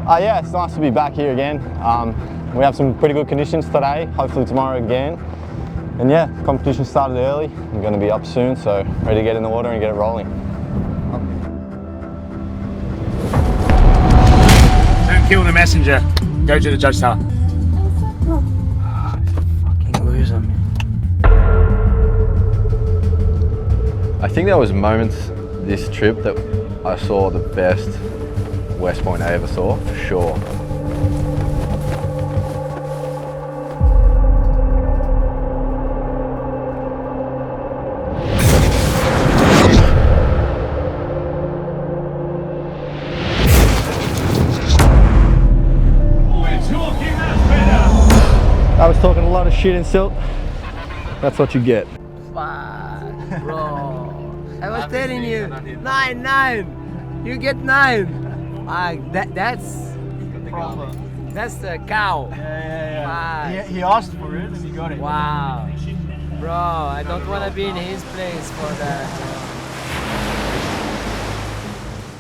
Yeah, it's nice to be back here again. We have some pretty good conditions today, hopefully tomorrow again. And yeah, the competition started early. I'm going to be up soon, so ready to get in the water and get it rolling. Don't kill the messenger. Go to the judge tower. Fucking loser, man. I think there was moments this trip that I saw the best West Point I ever saw, for sure. I was talking a lot of shit in silt. That's what you get. Fuck, bro. I was telling you, 9. You get 9. That's the cow. Yeah. He asked for it and he got it. Wow. Bro, I don't want to be in his place for that.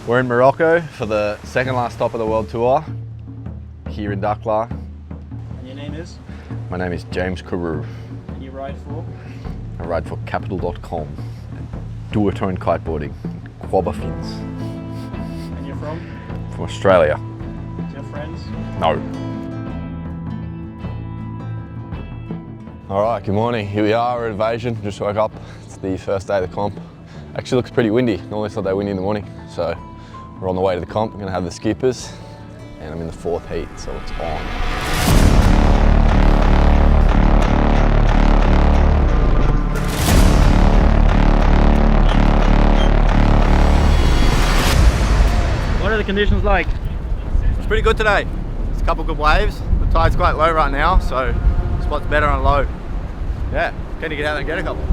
We're in Morocco for the second last stop of the World Tour, here in Dakhla. And your name is? My name is James Carew. And you ride for? I ride for Capital.com and duotone kiteboarding, quabba fins. And you're from? From Australia. Do you have friends? No. All right, good morning. Here we are at Evasion. Just woke up. It's the first day of the comp. Actually looks pretty windy. Normally it's not that windy in the morning. So we're on the way to the comp. I'm gonna have the skippers and I'm in the 4th heat, so it's on. What are the conditions like? It's pretty good today. There's a couple good waves. The tide's quite low right now, so the spot's better on low. Yeah, going to get out there and get a couple.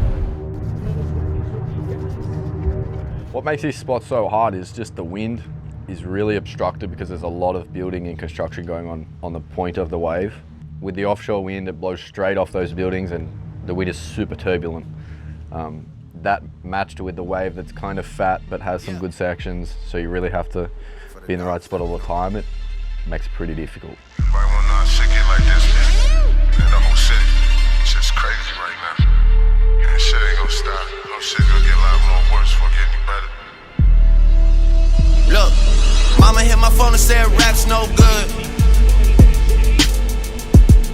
What makes this spot so hard is just the wind is really obstructed because there's a lot of building and construction going on the point of the wave. With the offshore wind, it blows straight off those buildings and the wind is super turbulent. That matched with the wave that's kind of fat but has some good sections, so you really have to be in the right spot all the time. It makes it pretty difficult. Everybody wanna shit get like this, man. And the whole city, it's just crazy right now. And shit ain't gonna stop. No shit gonna get a lot more worse before getting better. Look, mama hit my phone and said rap's no good.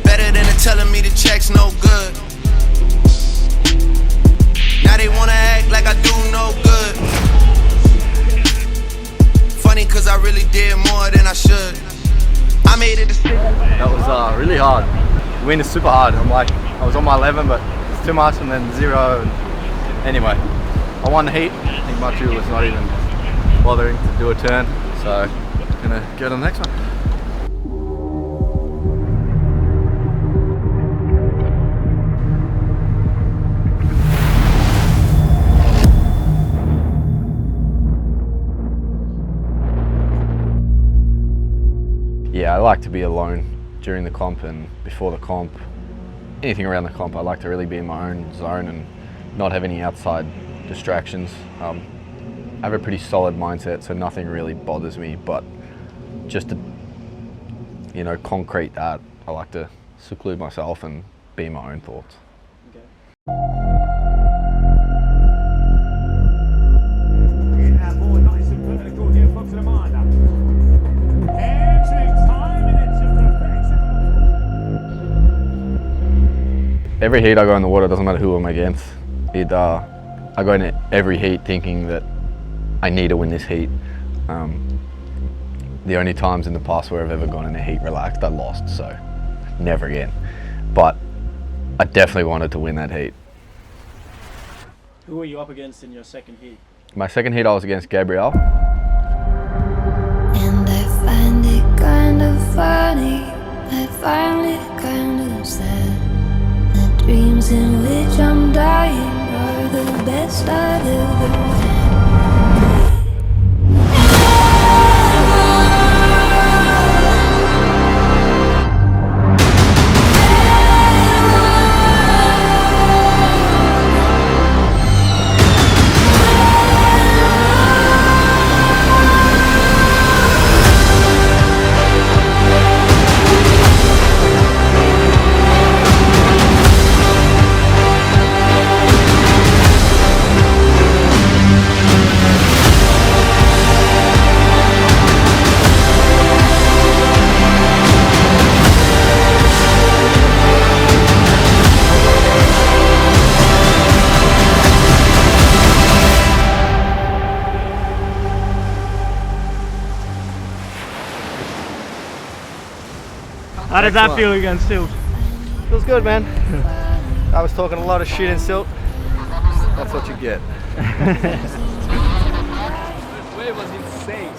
Better than her telling me the check's no good. Now they wanna act like I do no good. Funny cause I really did more than I should. I made a decision. That was really hard. The wind is super hard. I was on my 11, but it's too much, and then 0. And anyway, I won the heat. I think my crew was not even bothering to do a turn, so gonna go to the next one. Yeah, I like to be alone during the comp and before the comp. Anything around the comp, I like to really be in my own zone and not have any outside distractions. I have a pretty solid mindset, so nothing really bothers me, but just to, concrete that, I like to seclude myself and be in my own thoughts. Okay. Every heat I go in the water, doesn't matter who I'm against. I go in every heat thinking that I need to win this heat. The only times in the past where I've ever gone in a heat relaxed, I lost, so never again. But I definitely wanted to win that heat. Who were you up against in your second heat? My second heat I was against Gabriel. And I find it kind of funny, I find it kind of sad. The dreams in which I'm dying are the best I've ever had. How did that feel against Silt? Feels good, man. I was talking a lot of shit in Silt. That's what you get. The wave was insane.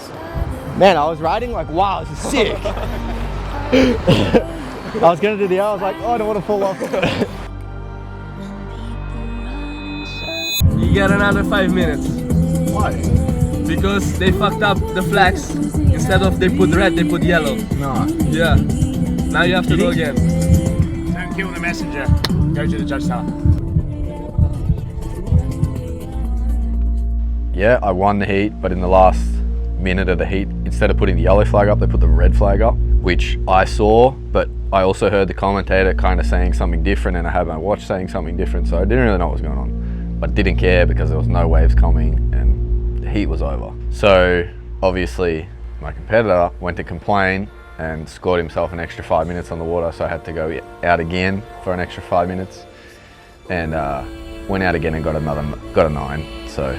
Man, I was riding like, wow, this is sick. I was gonna do the L, I was like, oh, I don't want to fall off. You get another 5 minutes. Why? Because they fucked up the flags. Instead of they put red, they put yellow. No. Yeah. Now you have to go again. Don't kill the messenger. Go to the judge tower. Yeah, I won the heat, but in the last minute of the heat, instead of putting the yellow flag up, they put the red flag up, which I saw, but I also heard the commentator kind of saying something different, and I had my watch saying something different, so I didn't really know what was going on. But didn't care because there was no waves coming and the heat was over. So obviously my competitor went to complain and scored himself an extra 5 minutes on the water, so I had to go out again for an extra 5 minutes, and went out again and got a 9. So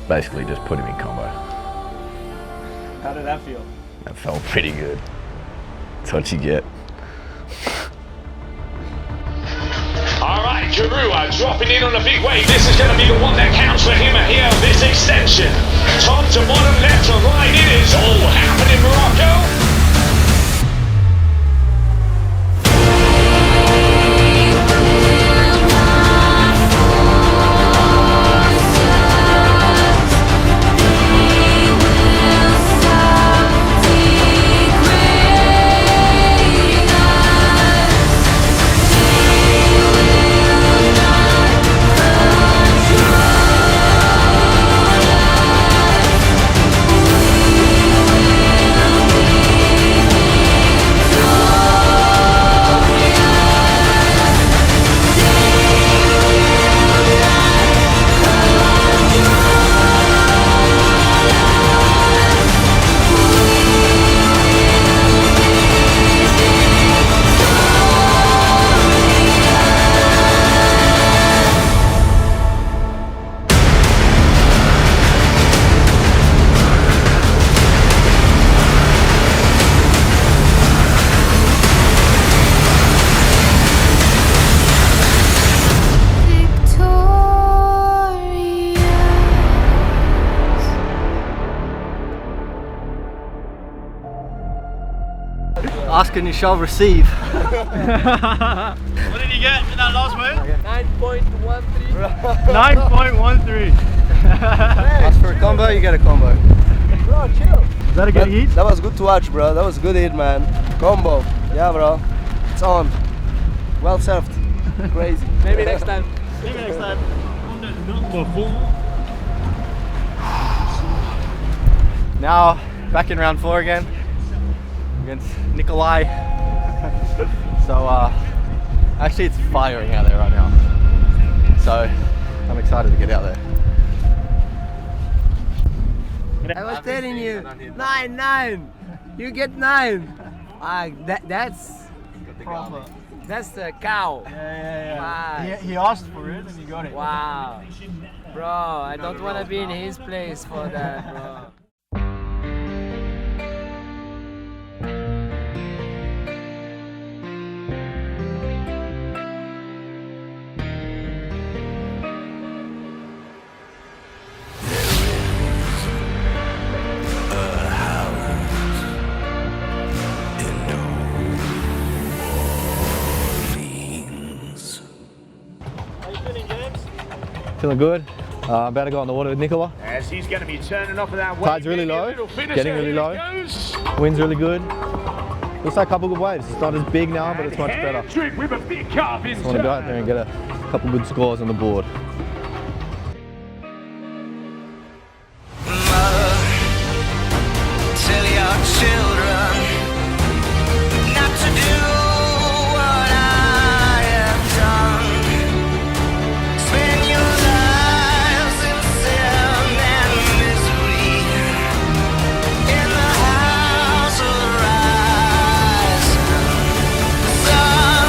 basically just put him in combo. How did that feel? That felt pretty good. That's what you get. All right, Carew are dropping in on a big wave. This is going to be the one that counts for him here, this extension. Top to bottom, left to right, it is all happening in Morocco. Ask and you shall receive. What did you get in that last wave? 9.13. 9.13. Ask for a combo, you get a combo. Bro, chill. Is that a good heat? That was good to watch, bro. That was a good hit, man. Combo. Yeah, bro. It's on. Well served. Crazy. Maybe next time. Maybe next time. Now, back in round 4 again against Nikolai. So, actually it's firing out there right now. So, I'm excited to get out there. I was telling you, 9. You get 9. That's the cow. Yeah. He asked for it and he got it. Wow. Bro, I don't want to be in his place for that, bro. Feeling good. About to go on the water with Nicola. As he's going to be turning off of that wave. Tide's really low, getting really low. Wind's really good. Looks like a couple good waves. It's not as big now, but it's much better. Trick with a big calf in I want to go out there and get a couple good scores on the board. Mother, tell your children not to do what I have done. Spend your lives in sin and misery in the house of the rising sun.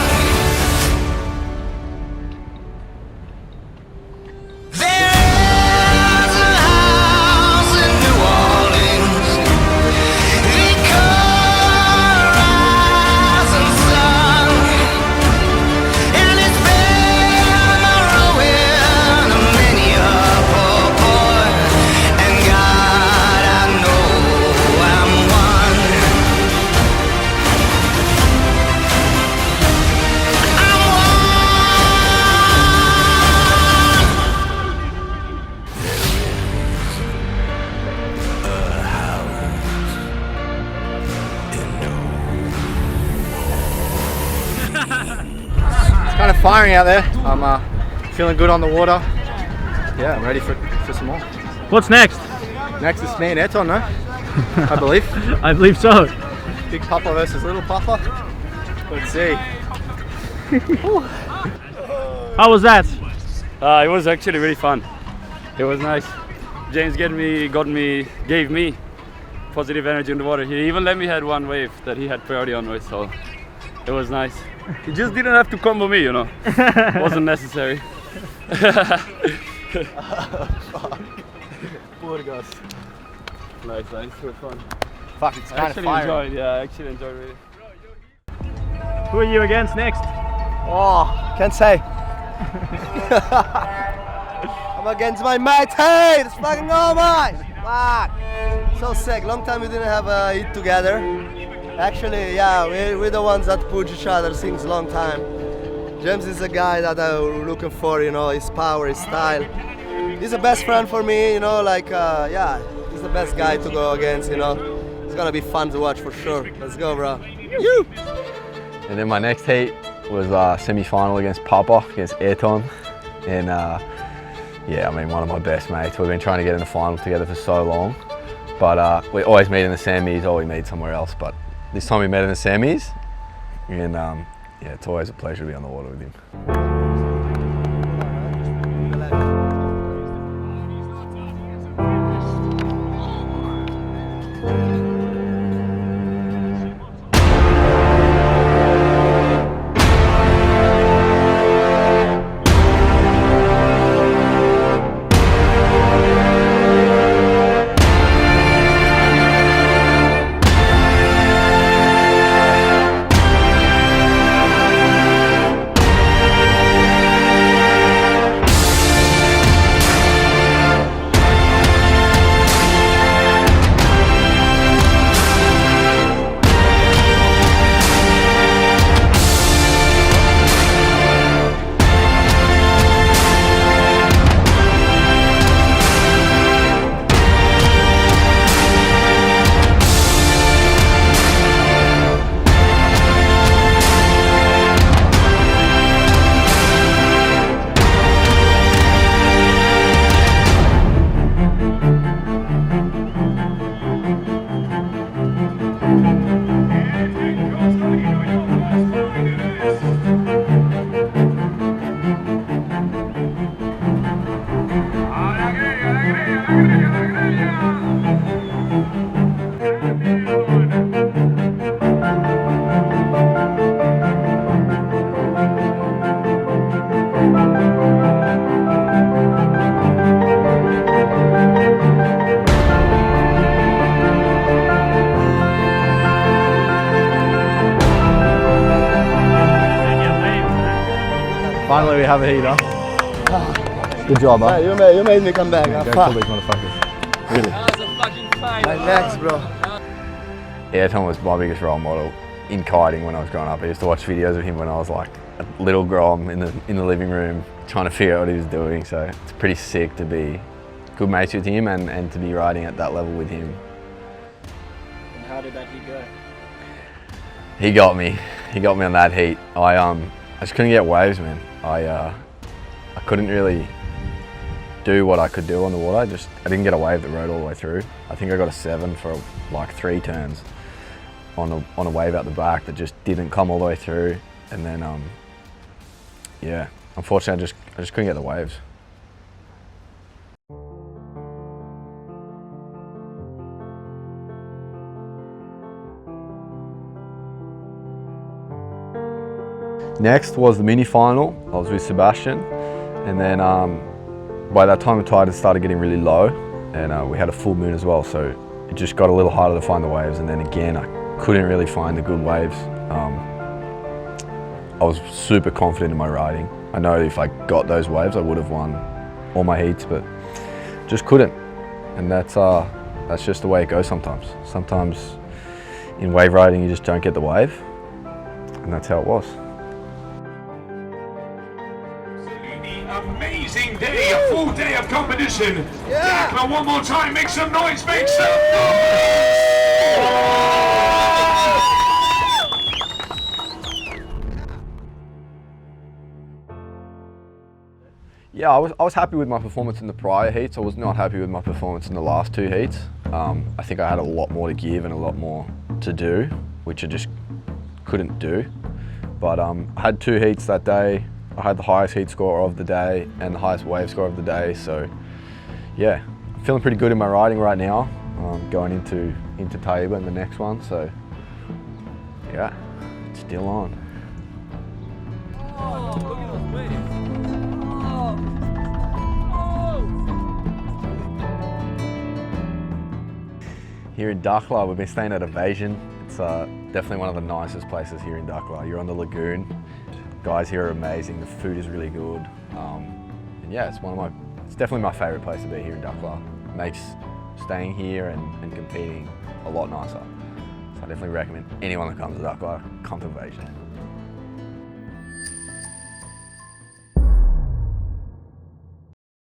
firing out there. I'm feeling good on the water. Yeah, I'm ready for some more. What's next? Next is me and Eton, no? I believe. I believe so. Big Papa versus Little Papa. Let's see. How was that? It was actually really fun. It was nice. James gave me positive energy in the water. He even let me had one wave that he had priority on with, so it was nice. He just didn't have to combo me, you know. It wasn't necessary. Poor guys. Nice, it was fun. Fuck, it's I kind of actually fire. enjoyed, yeah, I actually enjoyed really. Who are you against next? Oh, can't say. I'm against my mate. Hey, let's fucking go, mate. Fuck. So sick. Long time we didn't have a hit together. Actually, yeah, we're the ones that push each other since long time. James is a guy that I'm looking for, you know, his power, his style. He's the best friend for me, you know, like, yeah, he's the best guy to go against, you know. It's gonna be fun to watch for sure. Let's go, bro. You. And then my next heat was semi-final against Papa, against Ayrton. And yeah, I mean, one of my best mates. We've been trying to get in the final together for so long. But we always meet in the semis or we meet somewhere else. But this time we met in the semis. And yeah, it's always a pleasure to be on the water with him. Finally we have a heater. Good job, man. Yeah, you made me come back. Go Fuck. kill these motherfuckers. Really. That was a fucking fight. My next, bro. Ayrton was my biggest role model in kiting when I was growing up. I used to watch videos of him when I was like a little grom in the living room trying to figure out what he was doing. So it's pretty sick to be good mates with him and to be riding at that level with him. And how did that heat go? He got me. He got me on that heat. I just couldn't get waves, man. I couldn't really do what I could do on the water. I didn't get a wave that rode all the way through. I think I got a 7 for like 3 turns on a wave out the back that just didn't come all the way through. And then yeah, unfortunately I just couldn't get the waves. Next was the mini final. I was with Sebastian, and then by that time the tide had started getting really low, and we had a full moon as well, so it just got a little harder to find the waves. And then again, I couldn't really find the good waves. I was super confident in my riding. I know if I got those waves, I would have won all my heats, but just couldn't. And that's just the way it goes sometimes. Sometimes in wave riding, you just don't get the wave, and that's how it was. Amazing day, a full day of competition. Yeah. One more time, make some noise, make some noise. Yeah, I was happy with my performance in the prior heats. I was not happy with my performance in the last 2 heats. I think I had a lot more to give and a lot more to do, which I just couldn't do. But I had 2 heats that day. I had the highest heat score of the day and the highest wave score of the day. So yeah, I'm feeling pretty good in my riding right now, going into Taiba in the next one. So yeah, it's still on. Oh, look at those waves. Here in Dakhla, we've been staying at Evasion. It's definitely one of the nicest places here in Dakhla. You're on the lagoon. Guys here are amazing. The food is really good. And yeah, it's definitely my favourite place to be here in Dakhla. It makes staying here and competing a lot nicer. So I definitely recommend anyone that comes to Dakhla, come to Evasion.